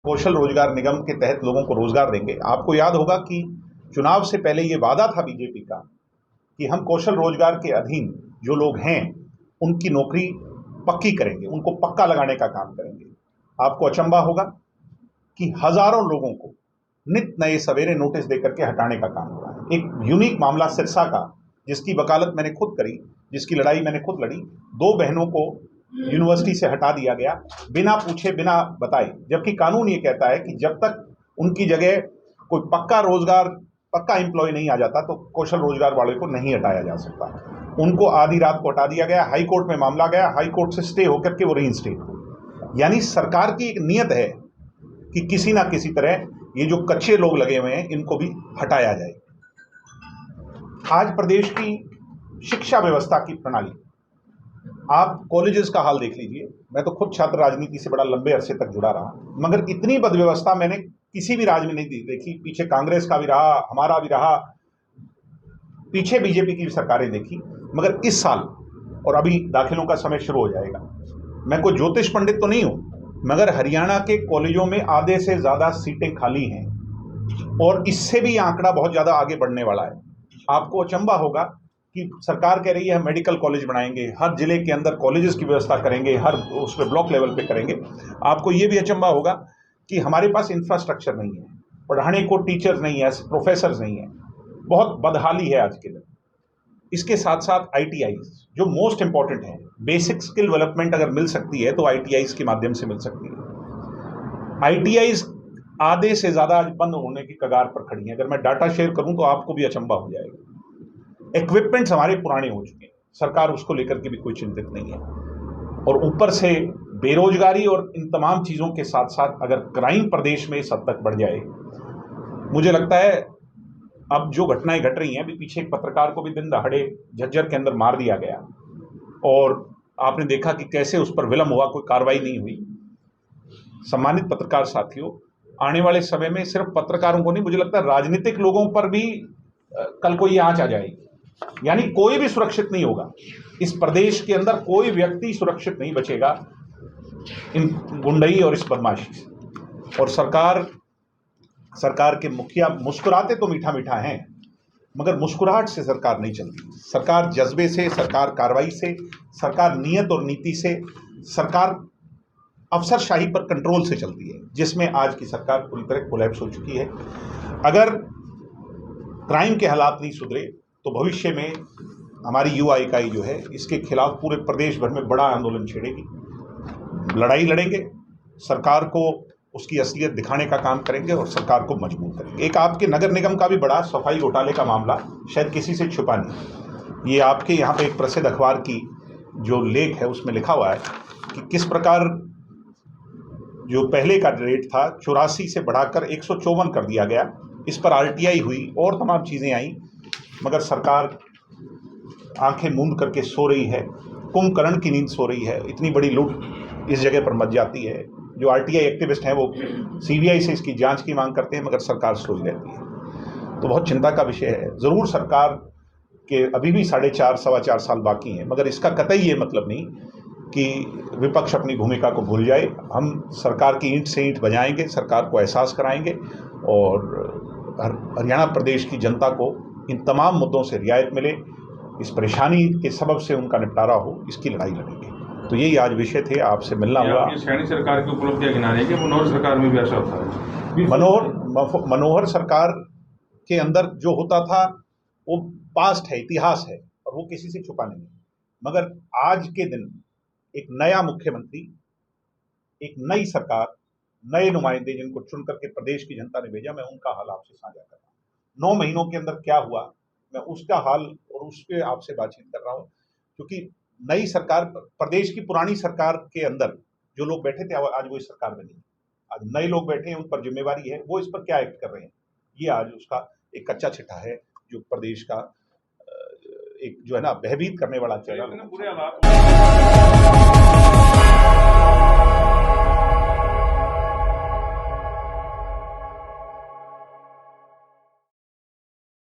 कौशल रोजगार निगम के तहत लोगों को रोजगार देंगे। आपको याद होगा कि चुनाव से पहले ये वादा था बीजेपी का कि हम कौशल रोजगार के अधीन जो लोग हैं उनकी नौकरी पक्की करेंगे, उनको पक्का लगाने का काम करेंगे। आपको अचंभा होगा कि हजारों लोगों को नित नए सवेरे नोटिस देकर के हटाने का काम हो रहा है। एक यूनिक मामला सिरसा का, जिसकी वकालत मैंने खुद करी, जिसकी लड़ाई मैंने खुद लड़ी। 2 बहनों को यूनिवर्सिटी से हटा दिया गया बिना पूछे बिना बताए, जबकि कानून ये कहता है कि जब तक उनकी जगह कोई पक्का एम्प्लॉय नहीं आ जाता तो कौशल रोजगार वाले को नहीं हटाया जा सकता। उनको आधी रात को हटा दिया गया, हाई कोर्ट में मामला गया, हाई कोर्ट से स्टे होकर के वो रीइंस्टेट हुए। यानी सरकार की एक नियत है कि किसी ना किसी तरह ये जो कच्चे लोग लगे हुए हैं इनको भी हटाया जाए। आज प्रदेश की शिक्षा व्यवस्था की प्रणाली, आप कॉलेजेस का हाल देख लीजिए। मैं तो खुद छात्र राजनीति से बड़ा लंबे अरसे तक जुड़ा रहा, मगर इतनी बदव्यवस्था मैंने किसी भी राज्य में नहीं देखी। पीछे कांग्रेस का भी रहा, हमारा भी रहा, पीछे बीजेपी की भी सरकारें देखी, मगर इस साल और अभी दाखिलों का समय शुरू हो जाएगा। मैं कोई ज्योतिष पंडित तो नहीं हूं, मगर हरियाणा के कॉलेजों में आधे से ज्यादा सीटें खाली हैं और इससे भी आंकड़ा बहुत ज्यादा आगे बढ़ने वाला है। आपको अचंभा होगा कि सरकार कह रही है हम मेडिकल कॉलेज बनाएंगे, हर जिले के अंदर कॉलेजेस की व्यवस्था करेंगे, हर उस पर ब्लॉक लेवल पे करेंगे। आपको ये भी अचंभा होगा कि हमारे पास इंफ्रास्ट्रक्चर नहीं है, पढ़ाने को टीचर्स नहीं है, प्रोफेसर्स नहीं है। बहुत बदहाली है आज के दिन। इसके साथ साथ ITIs जो मोस्ट इंपॉर्टेंट है, बेसिक स्किल डेवलपमेंट अगर मिल सकती है तो ITIs के माध्यम से मिल सकती है। ITIs आधे से ज्यादा आज बंद होने की कगार पर खड़ी है। अगर मैं डाटा शेयर करूं तो आपको भी अचंभा हो जाएगा। इक्विपमेंट्स हमारे पुराने हो चुके हैं, सरकार उसको लेकर के भी कोई चिंतित नहीं है। और ऊपर से बेरोजगारी और इन तमाम चीजों के साथ साथ अगर क्राइम प्रदेश में इस हद तक बढ़ जाए, मुझे लगता है अब जो घटनाएं घट रही हैं, अभी पीछे एक पत्रकार को भी दिन दहाड़े झज्जर के अंदर मार दिया गया और आपने देखा कि कैसे उस पर विलंब हुआ, कोई कार्रवाई नहीं हुई। सम्मानित पत्रकार साथियों, आने वाले समय में सिर्फ पत्रकारों को नहीं, मुझे लगता है राजनीतिक लोगों पर भी कल को ये आंच आ जाएगी। यानी कोई भी सुरक्षित नहीं होगा इस प्रदेश के अंदर, कोई व्यक्ति सुरक्षित नहीं बचेगा इन गुंडई और इस बदमाशी से। और सरकार के मुखिया मुस्कुराते तो मीठा मीठा हैं, मगर मुस्कुराहट से सरकार नहीं चलती। सरकार जज्बे से, सरकार कार्रवाई से, सरकार नियत और नीति से, सरकार अफसरशाही पर कंट्रोल से चलती है, जिसमें आज की सरकार पूरी तरह कोलैप्स हो चुकी है। अगर क्राइम के हालात नहीं सुधरे तो भविष्य में हमारी युवा इकाई जो है इसके खिलाफ पूरे प्रदेश भर में बड़ा आंदोलन छेड़ेगी, लड़ाई लड़ेंगे, सरकार को उसकी असलियत दिखाने का काम करेंगे और सरकार को मजबूत करेंगे। एक आपके नगर निगम का भी बड़ा सफाई घोटाले का मामला, शायद किसी से छुपा नहीं। ये आपके यहाँ पे एक प्रसिद्ध अखबार की जो लेख है उसमें लिखा हुआ है कि किस प्रकार जो पहले का रेट था 84 से बढ़ाकर 154 कर दिया गया। इस पर RTI हुई और तमाम चीज़ें आई, मगर सरकार आंखें मूंद करके सो रही है, कुंभकर्ण की नींद सो रही है। इतनी बड़ी लूट इस जगह पर मच जाती है। जो RTI एक्टिविस्ट हैं वो CBI से इसकी जांच की मांग करते हैं, मगर सरकार सोई रहती है। तो बहुत चिंता का विषय है। ज़रूर सरकार के अभी भी 4.5 सवा 4 साल बाकी हैं, मगर इसका कतई ये मतलब नहीं कि विपक्ष अपनी भूमिका को भूल जाए। हम सरकार की ईंट से ईंट बजाएंगे, सरकार को एहसास कराएंगे और हरियाणा प्रदेश की जनता को इन तमाम मुद्दों से रियायत मिले, इस परेशानी के सबब से उनका निपटारा हो, इसकी लड़ाई लड़ेंगे। तो यही आज विषय थे, आपसे मिलना हुआ। सैनी सरकार की उपलब्धियां गिनाने के मनोहर सरकार में भी ऐसा होता है। मनोहर सरकार के अंदर जो होता था वो पास्ट है, इतिहास है और वो किसी से छुपा नहीं है। मगर आज के दिन एक नया मुख्यमंत्री, एक नई सरकार, नए नुमाइंदे जिनको चुन करके प्रदेश की जनता ने भेजा, मैं उनका हाल आपसे साझा कर रहा हूँ। 9 महीनों के अंदर क्या हुआ, मैं उसका हाल और उस पर आपसे बातचीत कर रहा हूँ। क्योंकि नई सरकार, प्रदेश की पुरानी सरकार के अंदर जो लोग बैठे थे आज वो इस सरकार में नहीं, आज नए लोग बैठे हैं, उन पर जिम्मेवारी है, वो इस पर क्या एक्ट कर रहे हैं, ये आज उसका एक कच्चा चिट्ठा है जो प्रदेश का एक जो है ना भयभीत करने वाला चेहरा।